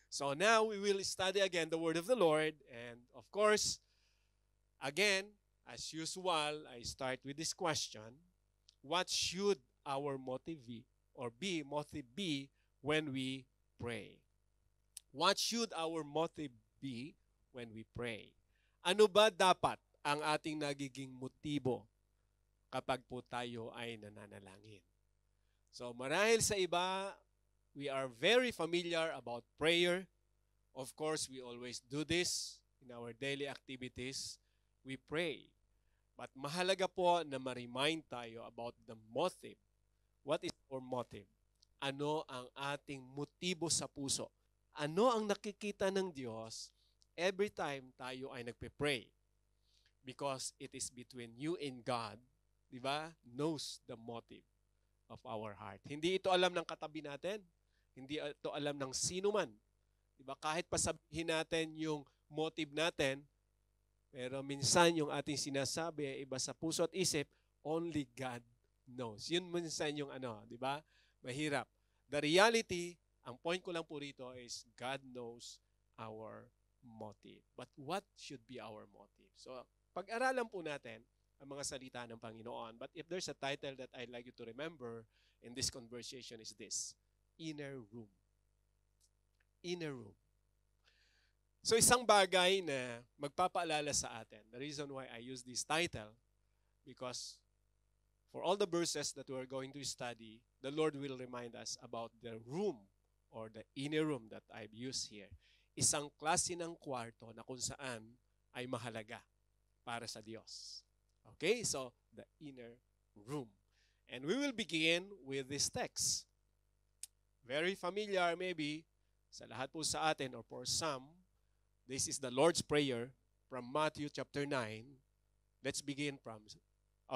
So now we will study again the word of the Lord. And of course, again, as usual, I start with this question. What should our motive be when we pray? What should our motive be when we pray? Ano ba dapat ang ating nagiging motibo kapag po tayo ay nananalangin? So marahil sa iba, we are very familiar about prayer. Of course, we always do this in our daily activities. We pray. But mahalaga po na ma-remind tayo about the motive. What is our motive? Ano ang ating motibo sa puso? Ano ang nakikita ng Diyos every time tayo ay nagpe-pray? Because it is between you and God, di ba? Knows the motive of our heart. Hindi ito alam ng katabi natin. Hindi ito alam ng sino man. Di ba? Kahit pasabihin natin yung motive natin, pero minsan yung ating sinasabi ay iba sa puso at isip, only God knows. Yun minsan yung ano, di ba? Mahirap. The reality, ang point ko lang po rito is God knows our motive. But what should be our motive? So, pag-aralan po natin ang mga salita ng Panginoon. But if there's a title that I'd like you to remember in this conversation is this, Inner Room. Inner Room. So isang bagay na magpapaalala sa atin, the reason why I use this title, because for all the verses that we're going to study, the Lord will remind us about the room or the inner room that I've used here. Isang klase ng kwarto na kung saan ay mahalaga para sa Diyos. Okay, so the inner room. And we will begin with this text. Very familiar maybe sa lahat po sa atin or for some. This is the Lord's Prayer from Matthew chapter 9. Let's begin from,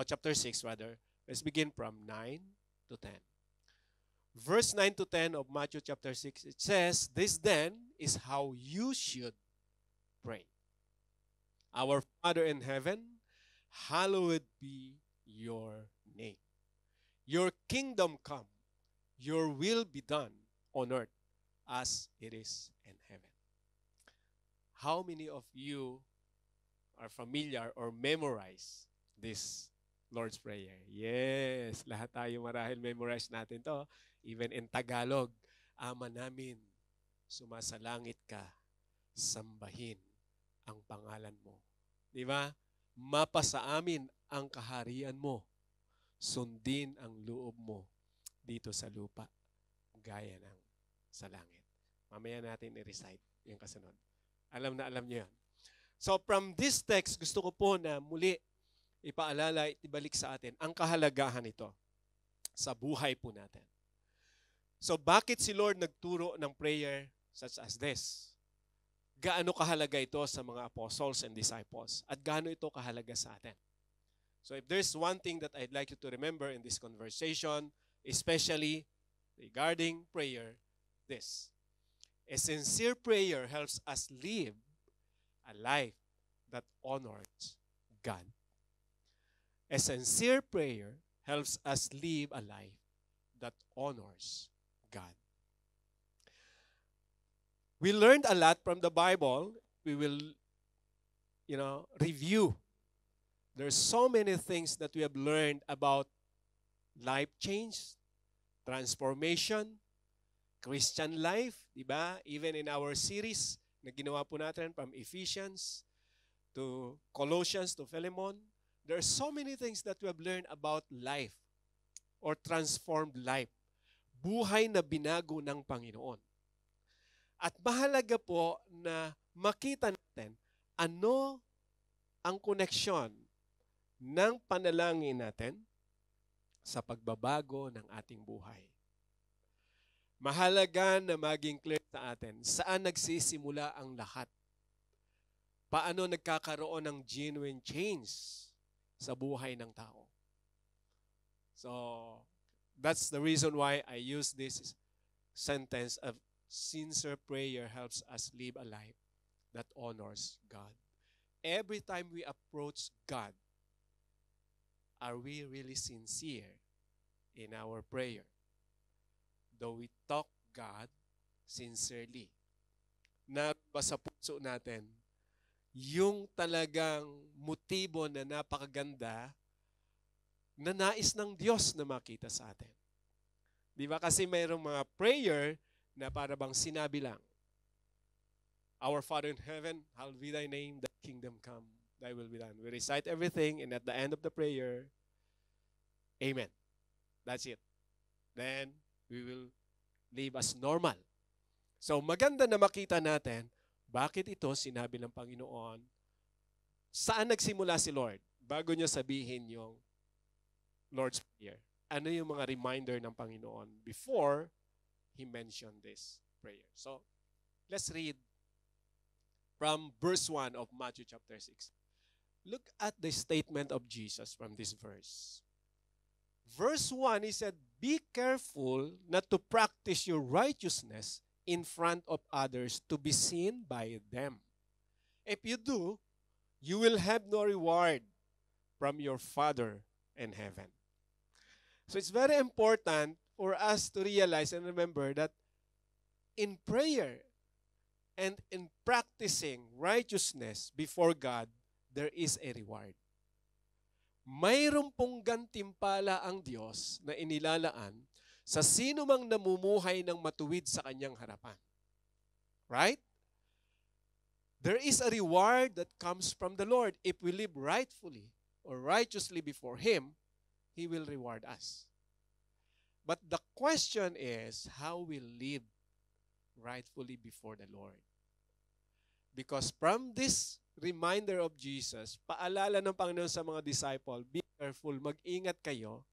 chapter 6 rather. Let's begin from 9 to 10. Verse 9 to 10 of Matthew chapter 6, it says, "This then is how you should pray. Our Father in heaven, hallowed be your name. Your kingdom come, your will be done on earth as it is in heaven." How many of you are familiar or memorize this Lord's Prayer? Yes, lahat tayo marahil memorize natin to. Even in Tagalog, Ama namin, sumasalangit ka, sambahin ang pangalan mo. Di ba? Mapasa amin ang kaharian mo, sundin ang loob mo dito sa lupa, gaya ng sa langit. Mamaya natin i-recite yung kasunod. Alam na alam niyo yan. So from this text, gusto ko po na muli ipaalala at ibalik sa atin ang kahalagahan nito sa buhay po natin. So bakit si Lord nagturo ng prayer such as this? Gaano kahalaga ito sa mga apostles and disciples? At gaano ito kahalaga sa atin? So if there's one thing that I'd like you to remember in this conversation, especially regarding prayer, this. A sincere prayer helps us live a life that honors God. A sincere prayer helps us live a life that honors God. We learned a lot from the Bible. We will, review. There's so many things that we have learned about life change, transformation, Christian life, di ba? Even in our series na ginawa po natin from Ephesians to Colossians to Philemon, there are so many things that we have learned about life or transformed life. Buhay na binago ng Panginoon. At mahalaga po na makita natin ano ang koneksyon ng panalangin natin sa pagbabago ng ating buhay. Mahalaga na maging clear sa atin saan nagsisimula ang lahat. Paano nagkakaroon ng genuine change sa buhay ng tao. So, that's the reason why I use this sentence of sincere prayer helps us live a life that honors God. Every time we approach God, are we really sincere in our prayer? Though we talk God sincerely, na ba sa puso natin yung talagang motibo na napakaganda na nais ng Diyos na makita sa atin. Di ba? Kasi mayroong mga prayer na para bang sinabi lang, Our Father in heaven, hallowed be thy name, thy kingdom come, thy will be done. We recite everything, and at the end of the prayer, Amen. That's it. Then, we will live as normal. So, maganda na makita natin, bakit ito sinabi ng Panginoon, saan nagsimula si Lord bago niya sabihin yung Lord's Prayer. Ano yung mga reminder ng Panginoon before He mentioned this prayer. So, let's read from verse 1 of Matthew chapter 6. Look at the statement of Jesus from this verse. Verse 1, He said, Be careful not to practice your righteousness in front of others to be seen by them. If you do, you will have no reward from your Father in heaven. So it's very important for us to realize and remember that in prayer and in practicing righteousness before God, there is a reward. Mayroon pong gantimpala ang Diyos na inilalaan sa sino mang namumuhay ng matuwid sa kanyang harapan. Right? There is a reward that comes from the Lord. If we live rightfully or righteously before Him, He will reward us. But the question is how we live rightfully before the Lord. Because from this reminder of Jesus, paalala ng Panginoon sa mga disciple, be careful, mag-ingat kayo,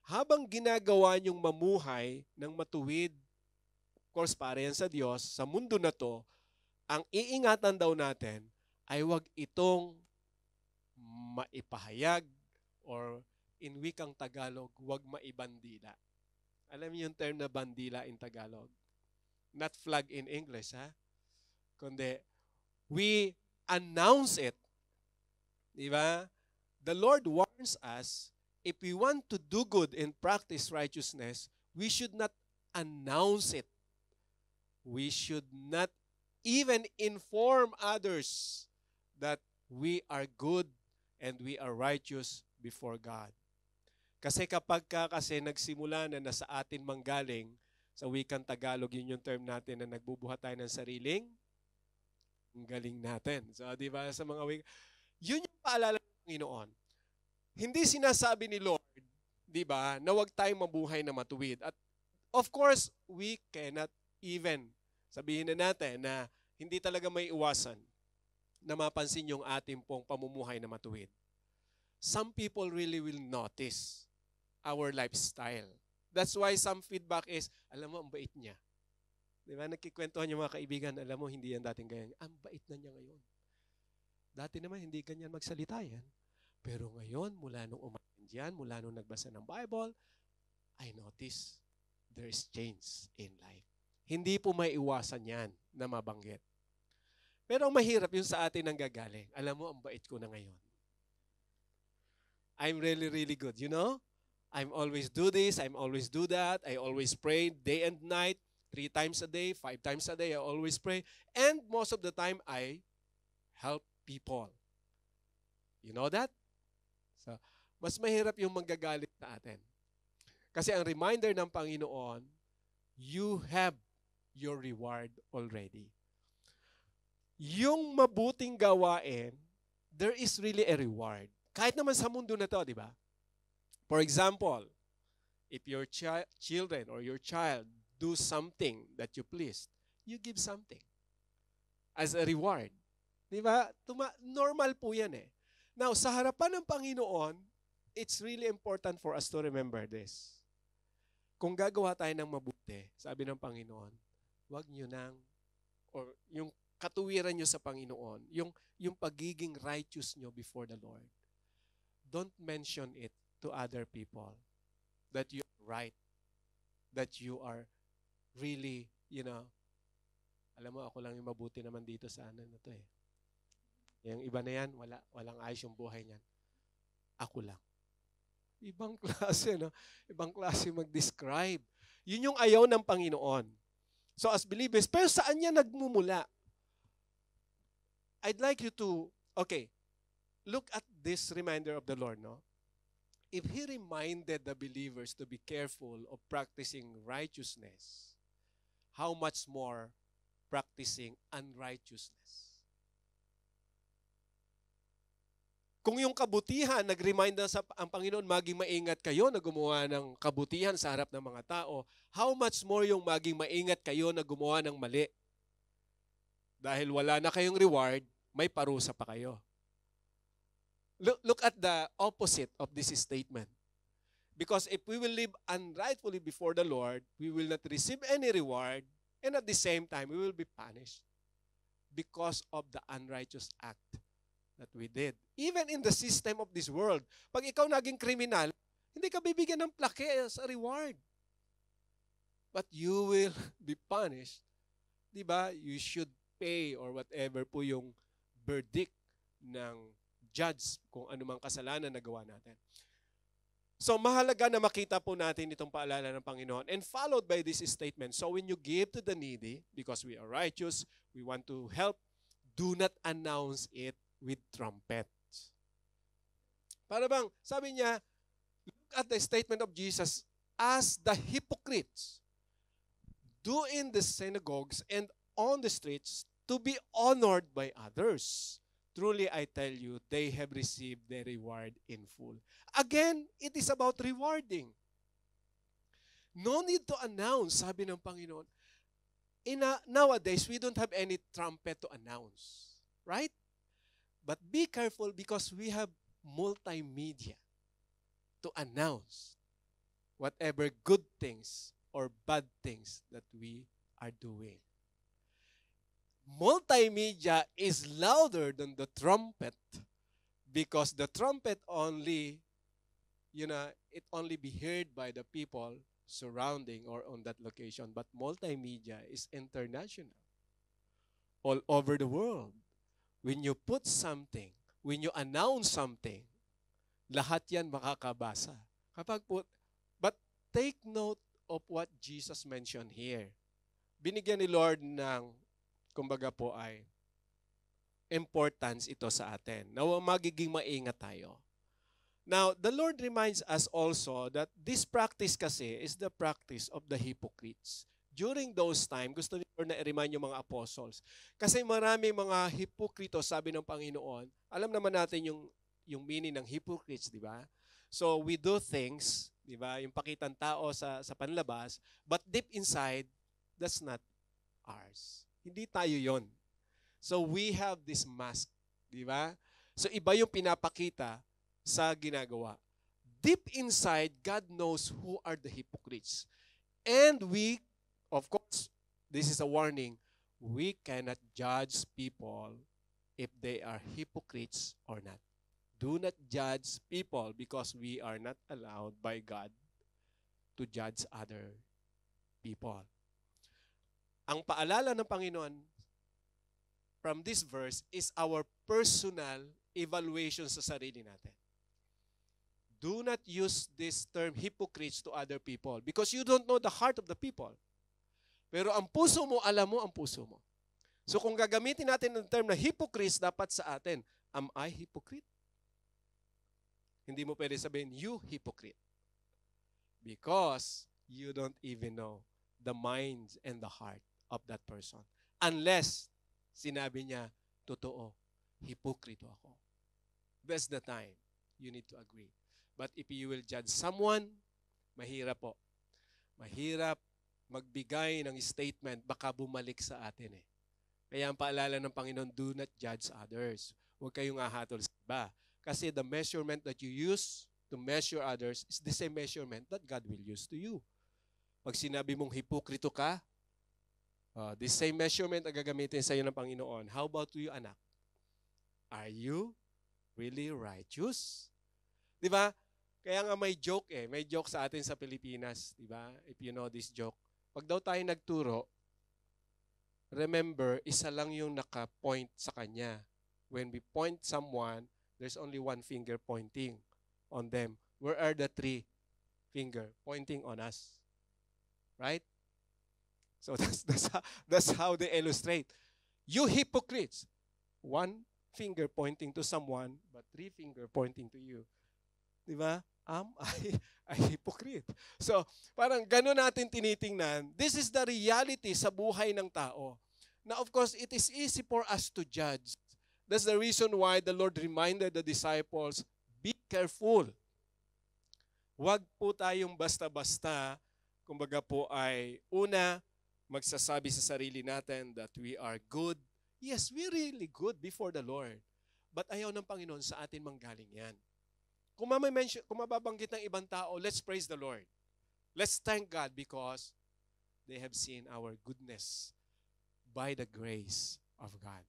habang ginagawa niyong mamuhay ng matuwid, of course, para yan sa Diyos, sa mundo na to, ang iingatan daw natin ay wag itong maipahayag or in wikang Tagalog, wag maibandila. Alam niyo yung term na bandila in Tagalog? Not flag in English, ha? Kundi, we announce it. Di ba? The Lord warns us, if we want to do good and practice righteousness, we should not announce it. We should not even inform others that we are good and we are righteous before God. Kasi kapag kasi nagsimula na nasa atin manggaling, sa wikang Tagalog, yun yung term natin na nagbubuhat tayo ng sariling ang galing natin. So, di ba, sa mga yun yung paalala ng Panginoon. Hindi sinasabi ni Lord, di ba, na huwag tayong mabuhay na matuwid. At of course, we cannot even sabihin na natin na hindi talaga may iwasan na mapansin yung ating pong pamumuhay na matuwid. Some people really will notice our lifestyle. That's why some feedback is, alam mo, ang bait niya. Di ba? Nagkikwentuhan yung mga kaibigan, alam mo, hindi yan dating ganyan. Ang bait na niya ngayon. Dati naman, hindi ganyan magsalita yan. Pero ngayon, mula nung umatin dyan, mula nung nagbasa ng Bible, I notice there is change in life. Hindi po may iwasan yan na mabanggit. Pero ang mahirap yung sa atin ang gagaling. Alam mo, ang bait ko na ngayon. I'm really, really good. You know? I'm always do this, I'm always do that. I always pray day and night, 3 times a day, 5 times a day, I always pray. And most of the time, I help people. You know that? So, mas mahirap yung manggagalit sa atin. Kasi ang reminder ng Panginoon, you have your reward already. Yung mabuting gawain, there is really a reward. Kahit naman sa mundo na to, di ba? For example, if your children or your child do something that you pleased, you give something as a reward. Di ba? Normal po yan eh. Now, sa harapan ng Panginoon, it's really important for us to remember this. Kung gagawa tayo ng mabuti, sabi ng Panginoon, wag nyo nang, or yung katuwiran nyo sa Panginoon, yung pagiging righteous nyo before the Lord, don't mention it to other people that you are right, that you are really, alam mo, ako lang yung mabuti naman dito sa ano na to eh. Yung iba na yan, walang ayos yung buhay niyan. Ako lang. Ibang klase, no? Ibang klase mag-describe. Yun yung ayaw ng Panginoon. So as believers, pero saan niya nagmumula? I'd like you to, okay, look at this reminder of the Lord, no? If He reminded the believers to be careful of practicing righteousness, how much more practicing unrighteousness? Kung yung kabutihan, nag-remind na ang Panginoon, maging maingat kayo na gumawa ng kabutihan sa harap ng mga tao, how much more yung maging maingat kayo na gumawa ng mali? Dahil wala na kayong reward, may parusa pa kayo. Look at the opposite of this statement. Because if we will live unrightfully before the Lord, we will not receive any reward, and at the same time, we will be punished because of the unrighteous act that we did. Even in the system of this world, pag ikaw naging kriminal, hindi ka bibigyan ng plaque as a reward. But you will be punished. Diba? You should pay or whatever po yung verdict ng judge kung anumang kasalanan na gawa natin. So mahalaga na makita po natin itong paalala ng Panginoon, and followed by this statement, so when you give to the needy, because we are righteous, we want to help, do not announce it with trumpets. Para bang, sabi niya, look at the statement of Jesus, as the hypocrites do in the synagogues and on the streets to be honored by others. Truly, I tell you, they have received their reward in full. Again, it is about rewarding. No need to announce, sabi ng Panginoon. Nowadays, we don't have any trumpet to announce. Right? But be careful because we have multimedia to announce whatever good things or bad things that we are doing. Multimedia is louder than the trumpet because the trumpet only, it only be heard by the people surrounding or on that location. But multimedia is international, all over the world. When you put something, when you announce something, lahat yan makakabasa. But take note of what Jesus mentioned here. Binigyan ni Lord ng, kumbaga po ay, importance ito sa atin. Na magiging maingat tayo. Now, the Lord reminds us also that this practice kasi is the practice of the hypocrites. During those time, gusto ni Lord na i-remind yung mga apostles. Kasi maraming mga hipokrito, sabi ng Panginoon. Alam naman natin yung meaning ng hypocrites, di ba? So, we do things, di ba? Yung pakitang tao sa panlabas, but deep inside, that's not ours. Hindi tayo yon. So, we have this mask, di ba? So, iba yung pinapakita sa ginagawa. Deep inside, God knows who are the hypocrites. And we, of course, this is a warning, we cannot judge people if they are hypocrites or not. Do not judge people because we are not allowed by God to judge other people. Ang paalala ng Panginoon from this verse is our personal evaluation sa sarili natin. Do not use this term hypocrites to other people because you don't know the heart of the people. Pero ang puso mo, alam mo ang puso mo. So kung gagamitin natin ang term na hypocrites, dapat sa atin, am I hypocrite? Hindi mo pwede sabihin, you hypocrite. Because you don't even know the mind and the heart of that person. Unless sinabi niya, totoo, hipokrito ako. That's the time you need to agree. But if you will judge someone, mahirap po. Mahirap magbigay ng statement, baka bumalik sa atin eh. Kaya ang paalala ng Panginoon, do not judge others. Huwag kayong ahatol sa iba. Kasi the measurement that you use to measure others is the same measurement that God will use to you. Pag sinabi mong hipokrito ka, the same measurement ang gagamitin sa iyo ng Panginoon. How about you, anak? Are you really righteous? Di ba? Kaya nga may joke eh. May joke sa atin sa Pilipinas. Di ba? If you know this joke. Pag daw tayo nagturo, remember, isa lang yung naka-point sa kanya. When we point someone, there's only one finger pointing on them. Where are the three finger pointing on us? Right? So that's how they illustrate. You hypocrites. one finger pointing to someone, but three finger pointing to you. Di ba? Am I a hypocrite? So, parang gano'n natin tinitingnan. This is the reality sa buhay ng tao. Now, of course, it is easy for us to judge. That's the reason why the Lord reminded the disciples, be careful. Huwag po tayong basta-basta, kumbaga po ay una, magsasabi sa sarili natin that we are good. Yes, we're really good before the Lord. But ayaw ng Panginoon sa atin manggaling yan. Kung mababanggit ng ibang tao, let's praise the Lord. Let's thank God because they have seen our goodness by the grace of God.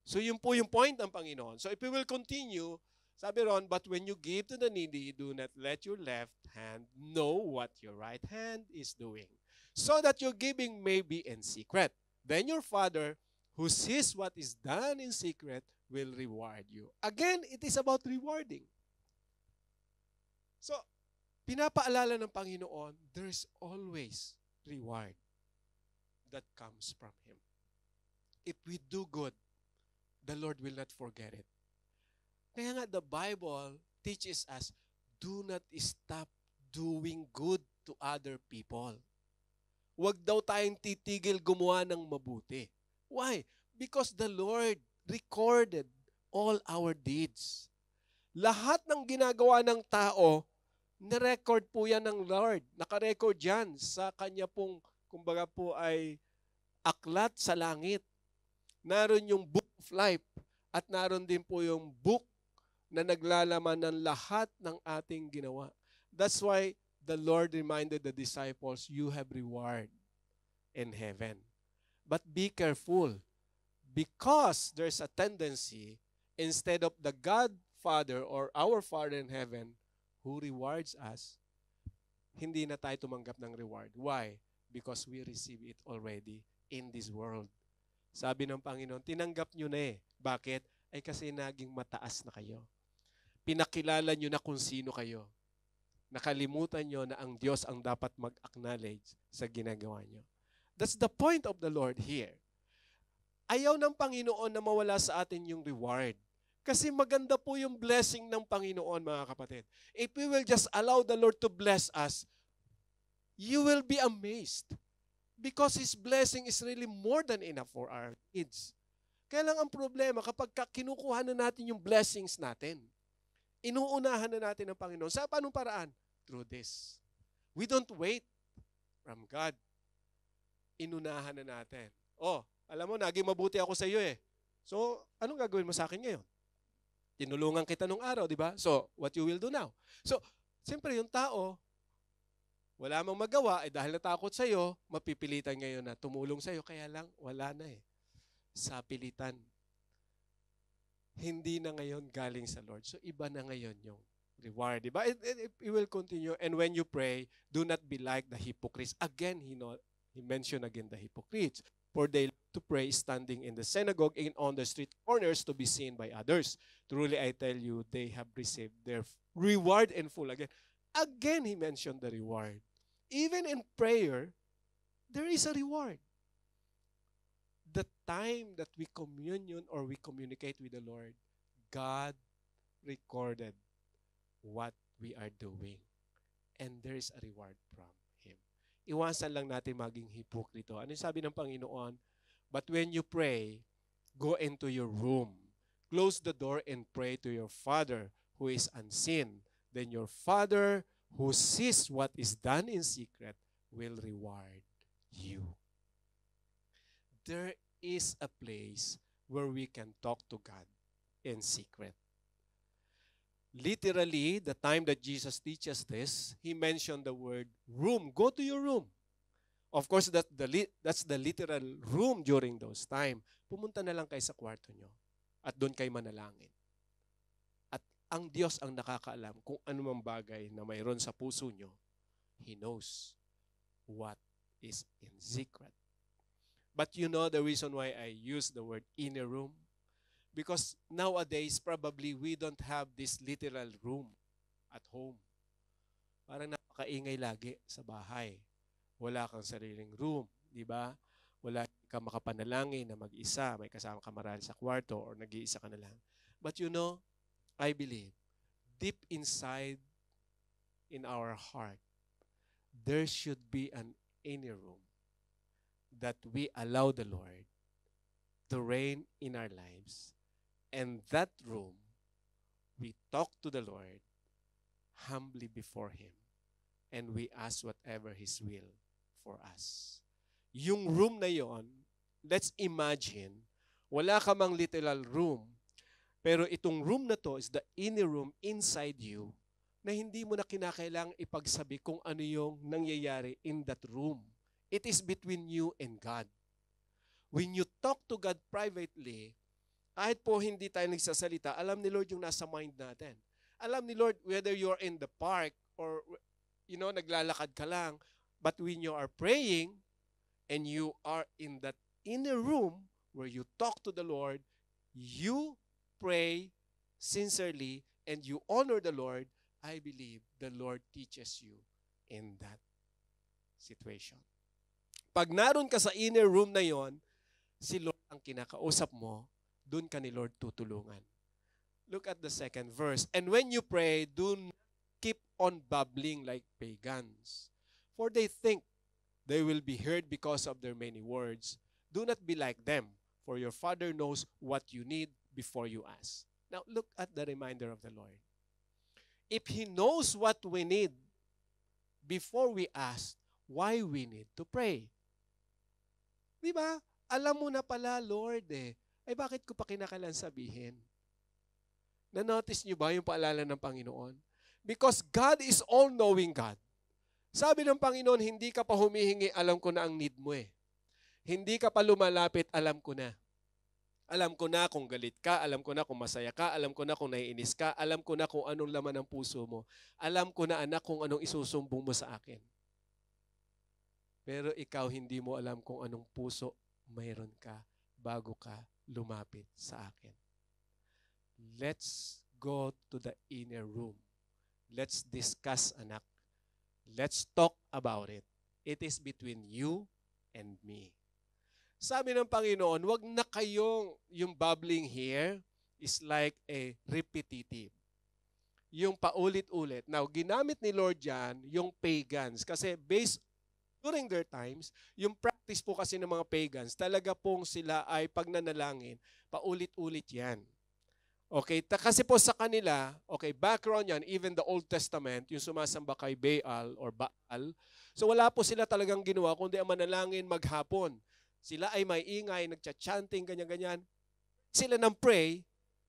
So yun po yung point ng Panginoon. So if we will continue, sabi ron, but when you give to the needy, do not let your left hand know what your right hand is doing, so that your giving may be in secret. Then your Father, who sees what is done in secret, will reward you. Again, it is about rewarding. So, pinapaalala ng Panginoon, there is always reward that comes from Him. If we do good, the Lord will not forget it. Kaya nga, the Bible teaches us, do not stop doing good to other people. Huwag daw tayong titigil gumawa ng mabuti. Why? Because the Lord recorded all our deeds. Lahat ng ginagawa ng tao, nirecord po yan ng Lord. Nakarecord yan sa kanya pong, kumbaga po ay aklat sa langit. Naroon yung book of life at naroon din po yung book na naglalaman ng lahat ng ating ginawa. That's why the Lord reminded the disciples, you have reward in heaven. But be careful because there's a tendency, instead of the God Father or our Father in heaven who rewards us, hindi na tayo tumanggap ng reward. Why? Because we receive it already in this world. Sabi ng Panginoon, tinanggap nyo na eh. Bakit? Ay kasi naging mataas na kayo. Pinakilala nyo na kung sino kayo. Nakalimutan nyo na ang Diyos ang dapat mag-acknowledge sa ginagawa nyo. That's the point of the Lord here. Ayaw ng Panginoon na mawala sa atin yung reward. Kasi maganda po yung blessing ng Panginoon, mga kapatid. If we will just allow the Lord to bless us, you will be amazed. Because His blessing is really more than enough for our needs. Kaya lang ang problema, kapag kinukuha na natin yung blessings natin, inuunahan na natin ang Panginoon. Sa paanong paraan? Through this. We don't wait from God. Inunahan na natin. Oh, alam mo, naging mabuti ako sa iyo eh. So, anong gagawin mo sa akin ngayon? Tinulungan kita nung araw, di ba? So, what you will do now? So, siyempre yung tao, wala mang magawa, eh dahil natakot sa iyo, mapipilitan ngayon na tumulong sa iyo, kaya lang, wala na eh. Sa pilitan. Hindi na ngayon galing sa Lord. So, iba na ngayon yung reward, di ba? It will continue. And when you pray, do not be like the hypocrites. Again, he mentioned again the hypocrites. For they to pray standing in the synagogue and on the street corners to be seen by others. Truly, I tell you, they have received their reward in full. Again, he mentioned the reward. Even in prayer, there is a reward. The time that we communion or we communicate with the Lord, God recorded what we are doing. And there is a reward from Him. Iwasan lang natin maging hipokrito. Ano yung sabi ng Panginoon? But when you pray, go into your room. Close the door and pray to your Father who is unseen. Then your Father who sees what is done in secret will reward you. There is a place where we can talk to God in secret. Literally, the time that Jesus teaches this, He mentioned the word room. Go to your room. Of course, that's the literal room during those time. Pumunta na lang kayo sa kwarto nyo at doon kayo manalangin. At ang Diyos ang nakakaalam kung anumang bagay na mayroon sa puso nyo. He knows what is in secret. But you know the reason why I use the word inner room? Because nowadays, probably we don't have this literal room at home. Parang napakaingay lagi sa bahay. Wala kang sariling room, di ba? Wala ka makapanalangin na mag-isa, may kasama ka marahil sa kwarto or nag-iisa ka na lang. But you know, I believe, deep inside in our heart, there should be an inner room that we allow the Lord to reign in our lives. And that room, we talk to the Lord humbly before Him. And we ask whatever His will for us. Yung room na yon, let's imagine, wala ka mang literal room, pero itong room na to is the inner room inside you na hindi mo na kinakailangang ipagsabi kung ano yung nangyayari in that room. It is between you and God. When you talk to God privately, kahit po hindi tayo nagsasalita, alam ni Lord yung nasa mind natin. Alam ni Lord whether you're in the park or naglalakad ka lang, but when you are praying and you are in that inner room where you talk to the Lord, you pray sincerely and you honor the Lord, I believe the Lord teaches you in that situation. Pag naroon ka sa inner room na yon, si Lord ang kinakausap mo, dun ka ni Lord tutulungan. Look at the second verse. And when you pray, do not keep on babbling like pagans, for they think they will be heard because of their many words. Do not be like them, for your Father knows what you need before you ask. Now, look at the reminder of the Lord. If He knows what we need before we ask, why we need to pray? Di ba? Alam mo na pala, Lord Ay bakit ko pa kinakailangan sabihin? Na-notice niyo ba yung paalala ng Panginoon? Because God is all-knowing God. Sabi ng Panginoon, hindi ka pa humihingi, alam ko na ang need mo Hindi ka pa lumalapit, alam ko na. Alam ko na kung galit ka, alam ko na kung masaya ka, alam ko na kung naiinis ka, alam ko na kung anong laman ng puso mo. Alam ko na, anak, kung anong isusumbong mo sa akin. Pero ikaw hindi mo alam kung anong puso mayroon ka bago ka lumapit sa akin. Let's go to the inner room. Let's discuss, anak. Let's talk about it. It is between you and me. Sabi ng Panginoon, wag na yung babbling here is like a repetitive. Yung paulit-ulit. Now, ginamit ni Lord yan yung pagans kasi during their times, yung practice po kasi ng mga pagans, talaga pong sila ay pagnanalangin, paulit-ulit yan. Okay, kasi po sa kanila, background yan, even the Old Testament, yung sumasamba kay Baal or Baal, so wala po sila talagang ginawa, kundi ang manalangin maghapon. Sila ay may ingay, nagcha-chanting, ganyan-ganyan. Sila nang pray,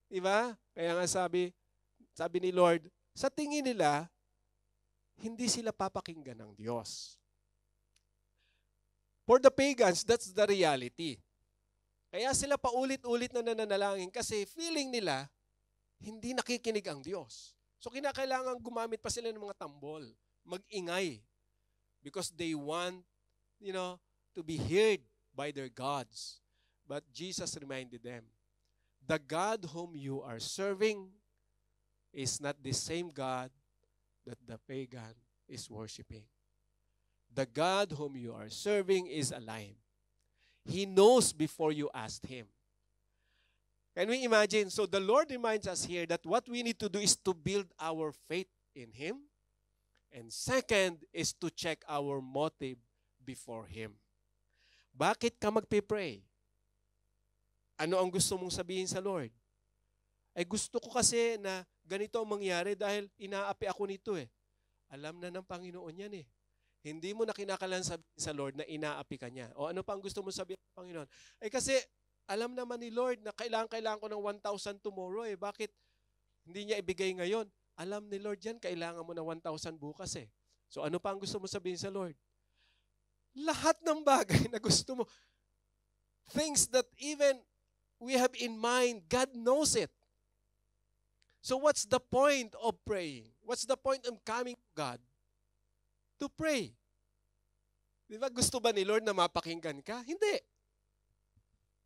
di ba? Kaya nga sabi ni Lord, sa tingin nila, hindi sila papakinggan ng Diyos. For the pagans, that's the reality. Kaya sila paulit-ulit na nananalangin kasi feeling nila, hindi nakikinig ang Diyos. So kinakailangan gumamit pa sila ng mga tambol, mag-ingay. Because they want, to be heard by their gods. But Jesus reminded them, the God whom you are serving is not the same God that the pagan is worshiping. The God whom you are serving is alive. He knows before you asked Him. Can we imagine? So the Lord reminds us here that what we need to do is to build our faith in Him. And second is to check our motive before Him. Bakit ka magpe-pray? Ano ang gusto mong sabihin sa Lord? Ay gusto ko kasi na ganito ang mangyari dahil inaapi ako nito Alam na ng Panginoon yan Hindi mo na kinakailangan sabihin sa Lord na inaapi ka niya. O ano pa ang gusto mo sabihin ng Panginoon? Ay kasi alam naman ni Lord na kailangan ko ng 1,000 tomorrow Bakit hindi niya ibigay ngayon? Alam ni Lord yan, kailangan mo ng 1,000 bukas So ano pa ang gusto mo sabihin sa Lord? Lahat ng bagay na gusto mo, things that even we have in mind, God knows it. So what's the point of praying? What's the point of coming to God? To pray. Di ba? Gusto ba ni Lord na mapakinggan ka? Hindi.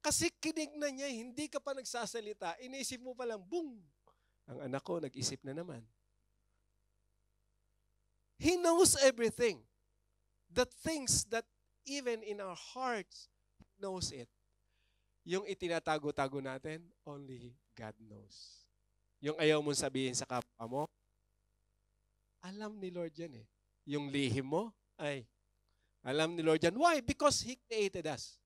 Kasi kinig na niya, hindi ka pa nagsasalita, inisip mo pa lang, boom! Ang anak ko, nag-isip na naman. He knows everything. The things that even in our hearts, knows it. Yung itinatago-tago natin, only God knows. Yung ayaw mong sabihin sa kapwa mo, alam ni Lord yan eh. Yung lihim mo, ay, alam ni Lord yan. Why? Because He created us.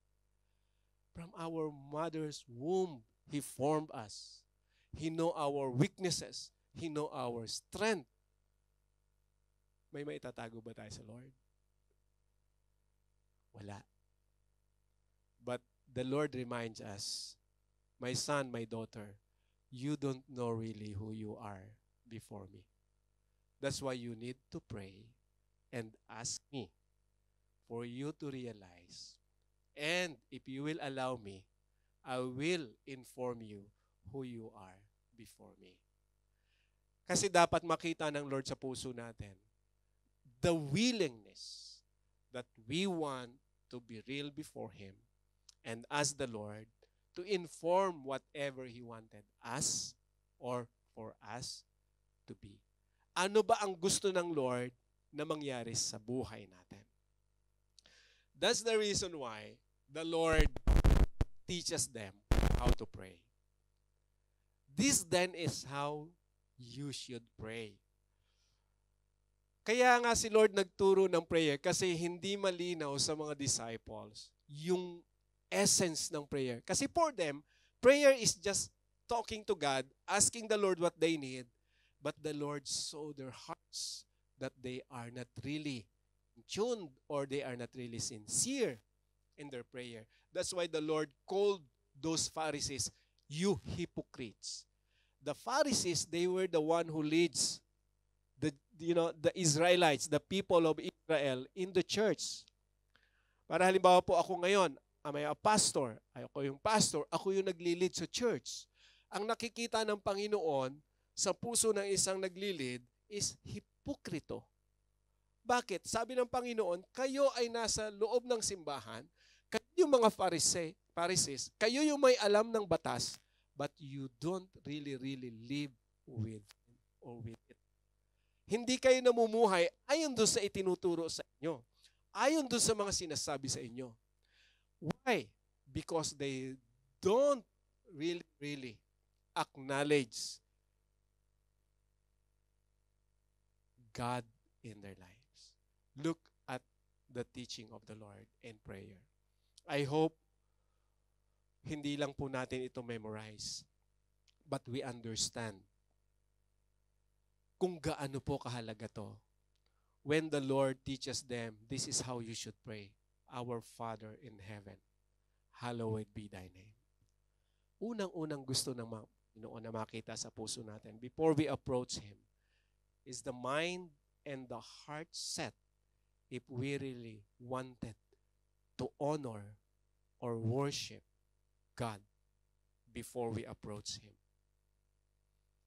From our mother's womb, He formed us. He know our weaknesses. He know our strength. May maitatago ba tayo sa Lord? Wala. But the Lord reminds us, my son, my daughter, you don't know really who you are before me. That's why you need to pray and ask me for you to realize. And if you will allow me, I will inform you who you are before me. Kasi dapat makita ng Lord sa puso natin the willingness that we want to be real before Him and ask the Lord to inform whatever He wanted us or for us to be. Ano ba ang gusto ng Lord na mangyari sa buhay natin? That's the reason why the Lord teaches them how to pray. This then is how you should pray. Kaya nga si Lord nagturo ng prayer kasi hindi malinaw sa mga disciples yung essence ng prayer. Kasi for them, prayer is just talking to God, asking the Lord what they need, but the Lord saw their hearts that they are not really tuned or they are not really sincere in their prayer. That's why the Lord called those Pharisees, you hypocrites. The Pharisees, they were the one who leads the Israelites, the people of Israel in the church. Para halimbawa po ako ngayon, am I a pastor? Ako yung pastor, ako yung naglilid sa church. Ang nakikita ng Panginoon sa puso ng isang naglilid is hipokrito. Bakit? Sabi ng Panginoon, kayo ay nasa loob ng simbahan, kayo yung mga Pharisees, kayo yung may alam ng batas, but you don't really live with it. Hindi kayo namumuhay ayon doon sa itinuturo sa inyo. Ayon doon sa mga sinasabi sa inyo. Why? Because they don't really acknowledge God in their lives. Look at the teaching of the Lord in prayer. I hope hindi lang po natin ito memorize, but we understand kung gaano po kahalaga to. When the Lord teaches them, this is how you should pray. Our Father in heaven, hallowed be thy name. Unang-unang gusto ng Panginoon na makita sa puso natin before we approach Him is the mind and the heart set if we really wanted to honor or worship God before we approach Him.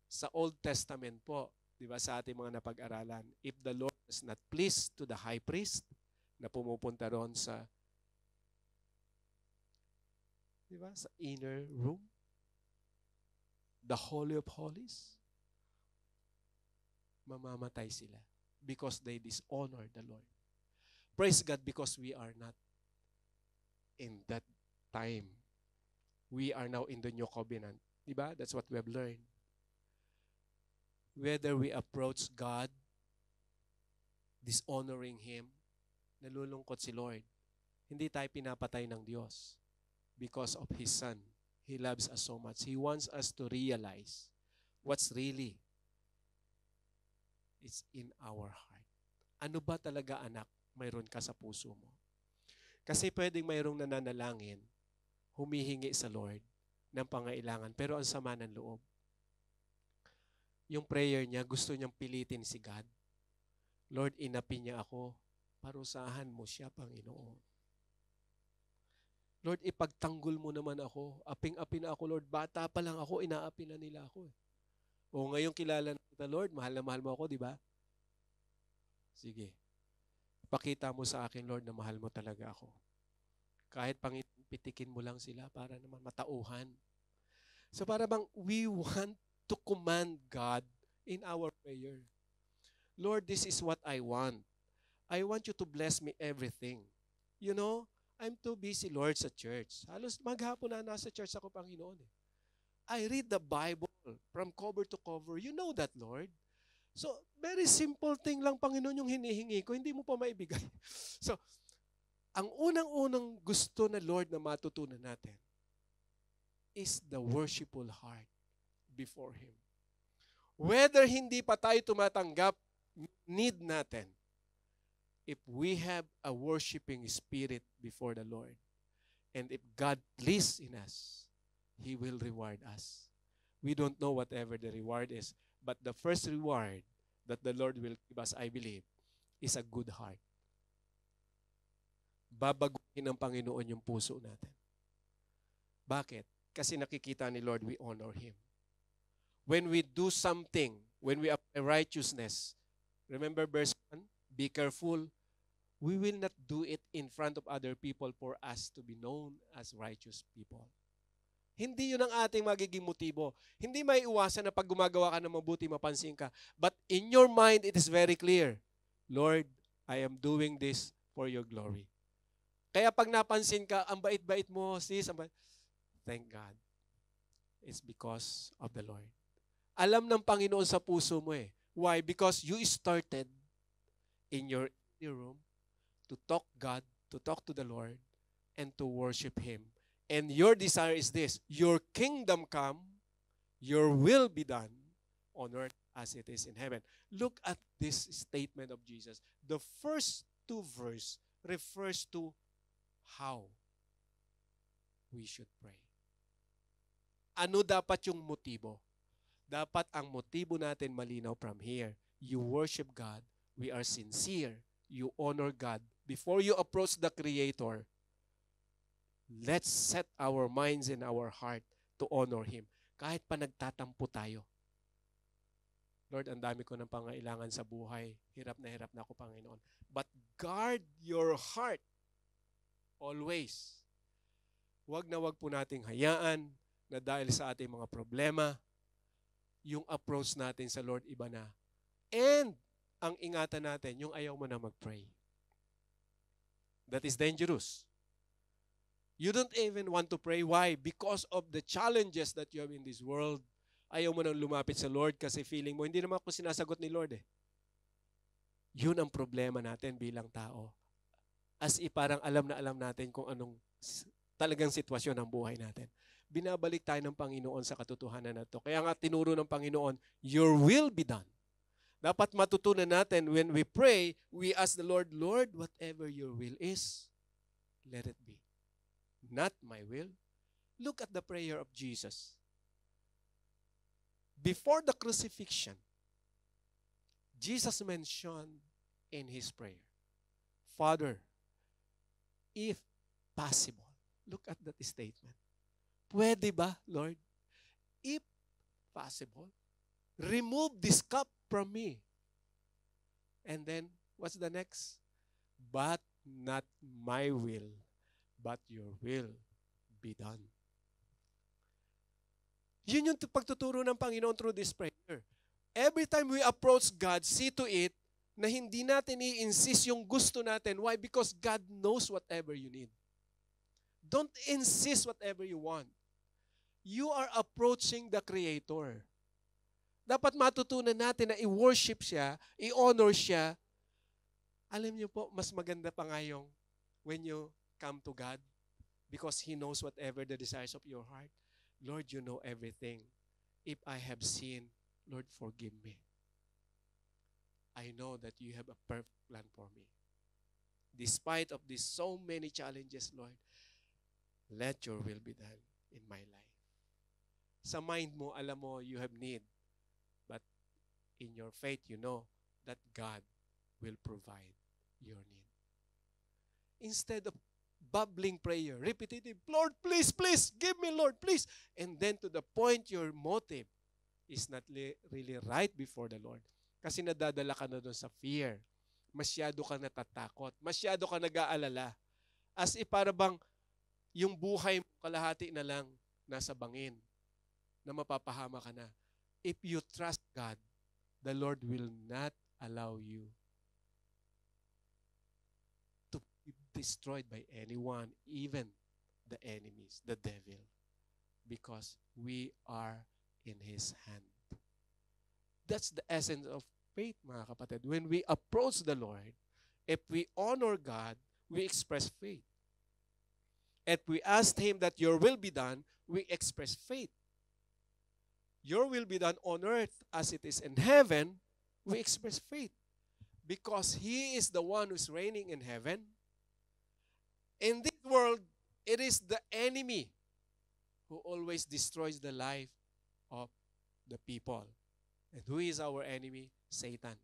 Sa Old Testament po, di ba, sa ating mga napag-aralan, if the Lord is not pleased to the high priest na pumupunta ron sa, di ba, sa inner room, the Holy of Holies, mamamatay sila because they dishonor the Lord. Praise God because we are not in that time. We are now in the new covenant. Di ba? That's what we have learned. Whether we approach God, dishonoring Him, nalulungkot si Lord. Hindi tayo pinapatay ng Diyos because of His Son. He loves us so much. He wants us to realize what's really is in our heart. Ano ba talaga, anak, mayroon ka sa puso mo? Kasi pwedeng mayroong nananalangin, humihingi sa Lord ng pangailangan, pero ang sama ng loob. Yung prayer niya, gusto niyang pilitin si God. Lord, inapi niya ako, parusahan mo siya, Panginoon. Lord, ipagtanggol mo naman ako. Aping-api na ako, Lord. Bata pa lang ako, inaapi na nila ako. O ngayon kilala na kita, Lord, mahal na mahal mo ako, di ba? Sige. Pakita mo sa akin, Lord, na mahal mo talaga ako. Kahit pitikin mo lang sila para naman matauhan. So para bang we want to command God in our prayer. Lord, this is what I want. I want you to bless me everything. You know, I'm too busy, Lord, sa church. Halos maghapon na nasa church ako, Panginoon. I read the Bible from cover to cover. You know that, Lord. So, very simple thing lang, Panginoon, yung hinihingi ko. Hindi mo pa maibigay. So, ang unang-unang gusto na Lord na matutunan natin is the worshipful heart before Him. Whether hindi pa tayo tumatanggap, need natin. If we have a worshiping spirit before the Lord, and if God pleased in us, He will reward us. We don't know whatever the reward is, but the first reward that the Lord will give us, I believe, is a good heart. Babaguhin ng Panginoon yung puso natin. Bakit? Kasi nakikita ni Lord, we honor Him. When we do something, when we apply righteousness, remember verse 1, be careful, we will not do it in front of other people for us to be known as righteous people. Hindi yun ang ating magiging motibo. Hindi may iwasan na pag gumagawa ka ng mabuti, mapansin ka. But in your mind, it is very clear, Lord, I am doing this for your glory. Kaya pag napansin ka, ang bait-bait mo, sis, thank God. It's because of the Lord. Alam ng Panginoon sa puso mo eh. Why? Because you started in your room to talk God, to talk to the Lord, and to worship Him. And your desire is this, your kingdom come, your will be done on earth as it is in heaven. Look at this statement of Jesus. The first two verses refers to how we should pray. Ano dapat yung motibo? Dapat ang motibo natin malinaw from here. You worship God, we are sincere, you honor God. Before you approach the Creator, let's set our minds and our heart to honor Him. Kahit pa nagtatampo tayo. Lord, ang dami ko ng pangailangan sa buhay. Hirap na ako, Panginoon. But guard your heart always. Wag na wag po nating hayaan na dahil sa ating mga problema, yung approach natin sa Lord iba na. And ang ingatan natin, yung ayaw mo na mag-pray. That is dangerous. You don't even want to pray. Why? Because of the challenges that you have in this world. Ayaw mo nang lumapit sa Lord kasi feeling mo, hindi naman ako sinasagot ni Lord eh. Yun ang problema natin bilang tao. As parang alam na alam natin kung anong talagang sitwasyon ng buhay natin. Binabalik tayo ng Panginoon sa katotohanan na ito. Kaya nga tinuro ng Panginoon, your will be done. Dapat matutunan natin when we pray, we ask the Lord, Lord, whatever your will is, let it be. Not my will. Look at the prayer of Jesus. Before the crucifixion, Jesus mentioned in His prayer, Father, if possible. Look at that statement. Pwede ba, Lord? If possible, remove this cup from me. And then, what's the next? But not my will, but your will be done. Yun yung pagtuturo ng Panginoon through this prayer. Every time we approach God, see to it na hindi natin i-insist yung gusto natin. Why? Because God knows whatever you need. Don't insist whatever you want. You are approaching the Creator. Dapat matutunan natin na i-worship siya, i-honor siya. Alam niyo po, mas maganda pa nga yung when you come to God because He knows whatever the desires of your heart. Lord, you know everything. If I have sinned, Lord, forgive me. I know that you have a perfect plan for me. Despite of these so many challenges, Lord, let your will be done in my life. Sa mind mo, alam mo, you have need. But in your faith, you know that God will provide your need. Instead of bubbling prayer, repetitive, Lord, please, please, give me, Lord, please. And then to the point your motive is not really right before the Lord. Kasi nadadala ka na doon sa fear. Masyado ka natatakot. Masyado ka nag-aalala. As if para bang yung buhay mo kalahati na lang nasa bangin na mapapahama ka na. If you trust God, the Lord will not allow you to be destroyed by anyone, even the enemies, the devil, because we are in His hand. That's the essence of faith, mga kapatid. When we approach the Lord, if we honor God, we express faith. If we ask Him that your will be done, we express faith. Your will be done on earth as it is in heaven, we express faith. Because He is the one who's reigning in heaven. In this world, it is the enemy who always destroys the life of the people. And who is our enemy? Satan.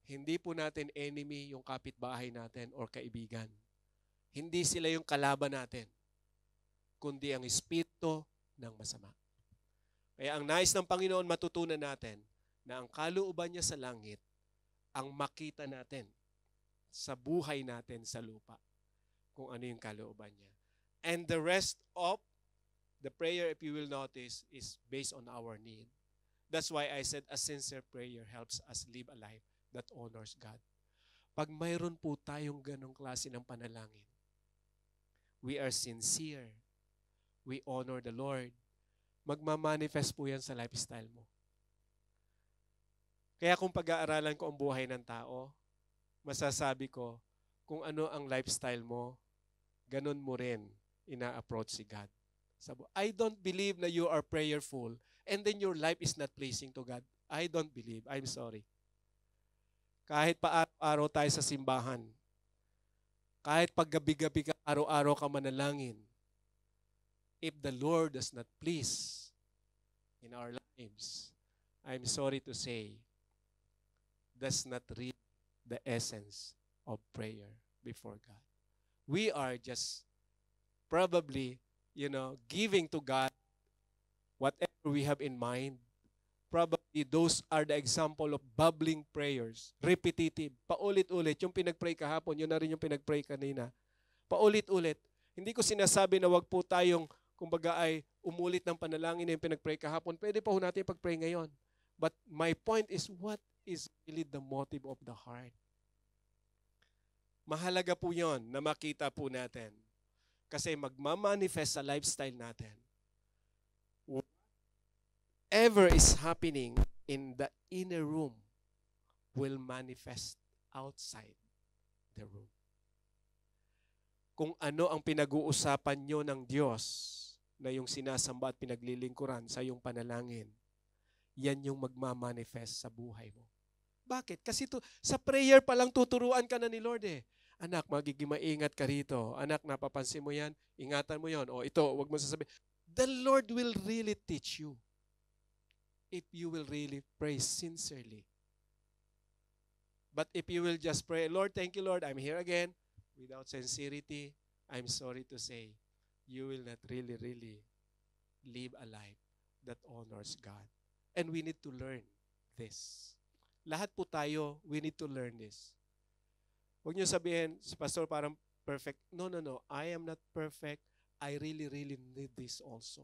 Hindi po natin enemy yung kapitbahay natin or kaibigan. Hindi sila yung kalaban natin, kundi ang espiritu ng masama. Kaya ang nais ng Panginoon matutunan natin na ang kalooban niya sa langit ang makita natin sa buhay natin sa lupa, kung ano yung kalooban niya. And the rest of the prayer, if you will notice, is based on our need. That's why I said a sincere prayer helps us live a life that honors God. Pag mayroon po tayong ganong klase ng panalangin, we are sincere, we honor the Lord, magmamanifest po yan sa lifestyle mo. Kaya kung pag-aaralan ko ang buhay ng tao, masasabi ko, kung ano ang lifestyle mo, ganun mo rin ina-approach si God. I don't believe na you are prayerful and then your life is not pleasing to God. I don't believe. I'm sorry. Kahit pa araw-araw tayo sa simbahan, kahit pag gabi-gabi ka, araw-araw ka manalangin, if the Lord does not please in our lives, I'm sorry to say, that's not really the essence of prayer before God. We are just probably, giving to God whatever we have in mind. Probably those are the example of bubbling prayers. Repetitive. Paulit-ulit. Yung pinag-pray kahapon, yun na rin yung pinag-pray kanina. Paulit-ulit. Hindi ko sinasabi na wag po tayong, kumbaga ay umulit ng panalangin na yung pinag-pray kahapon. Pwede pa ho natin pag-pray ngayon. But my point is, what is really the motive of the heart? Mahalaga po yon na makita po natin. Kasi magmamanifest sa lifestyle natin. Whatever is happening in the inner room will manifest outside the room. Kung ano ang pinag-uusapan nyo ng Diyos na yung sinasamba at pinaglilingkuran sa iyong panalangin, yan yung magmamanifest sa buhay mo. Bakit? Kasi sa prayer pa lang tuturuan ka na ni Lord eh. Anak, magiging maingat ka rito. Anak, napapansin mo yan? Ingatan mo yan. O ito, wag mo sasabihin. The Lord will really teach you if you will really pray sincerely. But if you will just pray, Lord, thank you, Lord, I'm here again, without sincerity, I'm sorry to say, you will not really, really live a life that honors God. And we need to learn this. Lahat po tayo, we need to learn this. Huwag niyo sabihin, si Pastor parang perfect. No. I am not perfect. I really, really need this also.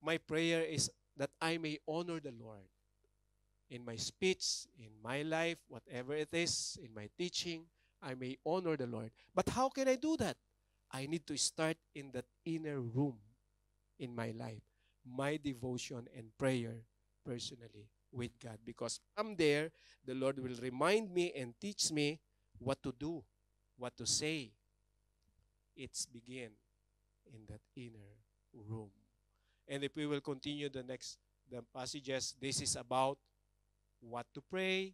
My prayer is that I may honor the Lord in my speech, in my life, whatever it is, in my teaching, I may honor the Lord. But how can I do that? I need to start in that inner room in my life, my devotion and prayer personally with God. Because from there, the Lord will remind me and teach me what to do, what to say. It's begin in that inner room. And if we will continue the passages, this is about what to pray,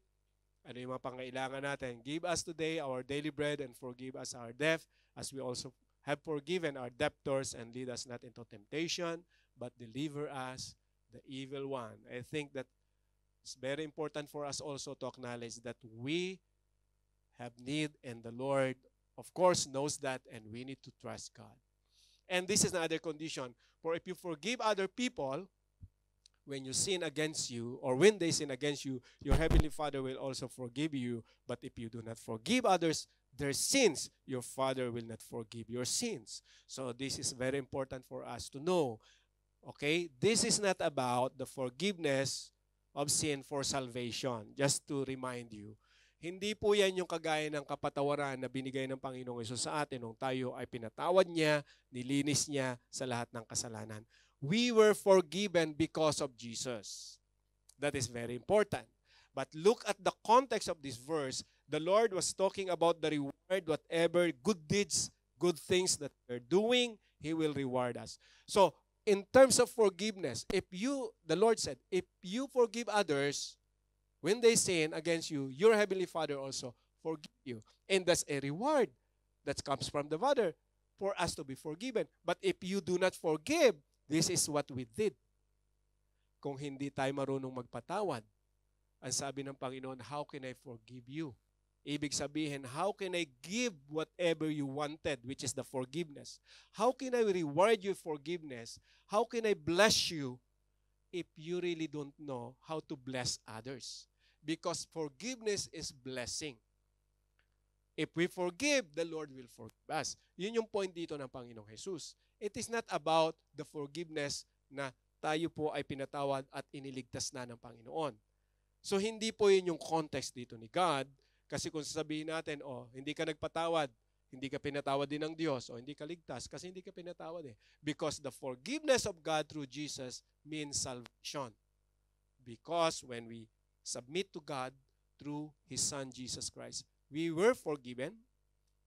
ano yung mga pangailangan natin. Give us today our daily bread and forgive us our debt as we also have forgiven our debtors, and lead us not into temptation, but deliver us the evil one. I think that it's very important for us also to acknowledge that we have need, and the Lord, of course, knows that, and we need to trust God. And this is another condition. For if you forgive other people, when you sin against you, or when they sin against you, your Heavenly Father will also forgive you. But if you do not forgive others their sins, your Father will not forgive your sins. So this is very important for us to know. Okay? This is not about the forgiveness of sin for salvation. Just to remind you, Hindi po yan yung kagaya ng kapatawaran na binigay ng Panginoong Hesus sa atin nung tayo ay pinatawad niya, nilinis niya sa lahat ng kasalanan. We were forgiven because of Jesus. That is very important. But look at the context of this verse. The Lord was talking about the reward, whatever good deeds, good things that we're doing, He will reward us. So, in terms of forgiveness, the Lord said, if you forgive others, when they sin against you, your Heavenly Father also forgive you. And that's a reward that comes from the Father for us to be forgiven. But if you do not forgive, this is what we did. Kung hindi tayo marunong magpatawad, ang sabi ng Panginoon, how can I forgive you? Ibig sabihin, how can I give whatever you wanted, which is the forgiveness? How can I reward you forgiveness? How can I bless you if you really don't know how to bless others? Because forgiveness is blessing. If we forgive, the Lord will forgive us. Yun yung point dito ng Panginoong Jesus. It is not about the forgiveness na tayo po ay pinatawad at iniligtas na ng Panginoon. So hindi po yun yung context dito ni God. Kasi kung sasabihin natin, hindi ka nagpatawad, hindi ka pinatawad din ng Diyos, o hindi ka ligtas kasi hindi ka pinatawad eh. Because the forgiveness of God through Jesus means salvation. Because when we submit to God through His Son, Jesus Christ, we were forgiven,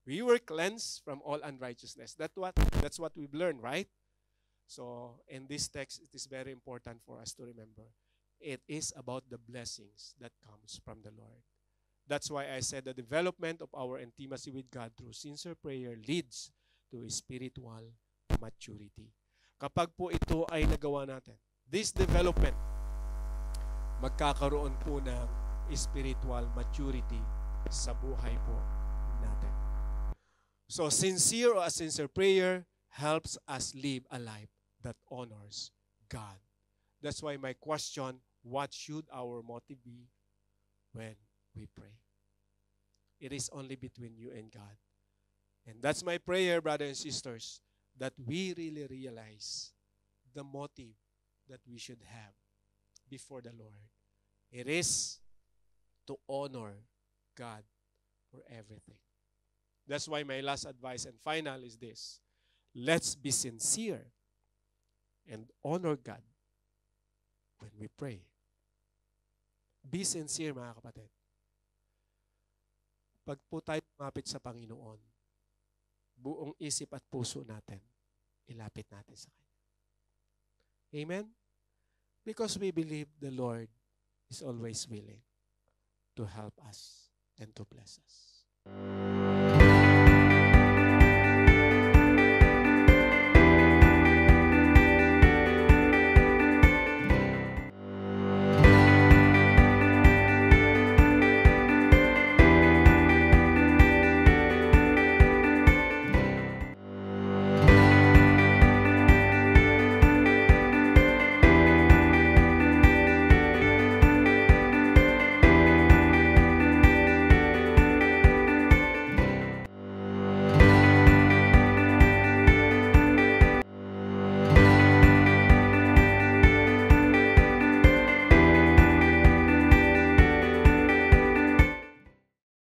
we were cleansed from all unrighteousness. That's what we've learned, right? So, in this text, it is very important for us to remember. It is about the blessings that comes from the Lord. That's why I said the development of our intimacy with God through sincere prayer leads to spiritual maturity. Kapag po ito ay nagawa natin, this development, magkakaroon po ng spiritual maturity sa buhay po natin. So, sincere or a sincere prayer helps us live a life that honors God. That's why my question, what should our motive be when we pray? It is only between you and God. And that's my prayer, brothers and sisters, that we really realize the motive that we should have before the Lord. It is to honor God for everything. That's why my last advice and final is this. Let's be sincere and honor God when we pray. Be sincere, mga kapatid. Pag po tayo lumapit sa Panginoon, buong isip at puso natin, ilapit natin sa Kanya. Amen? Because we believe the Lord is always willing to help us and to bless us.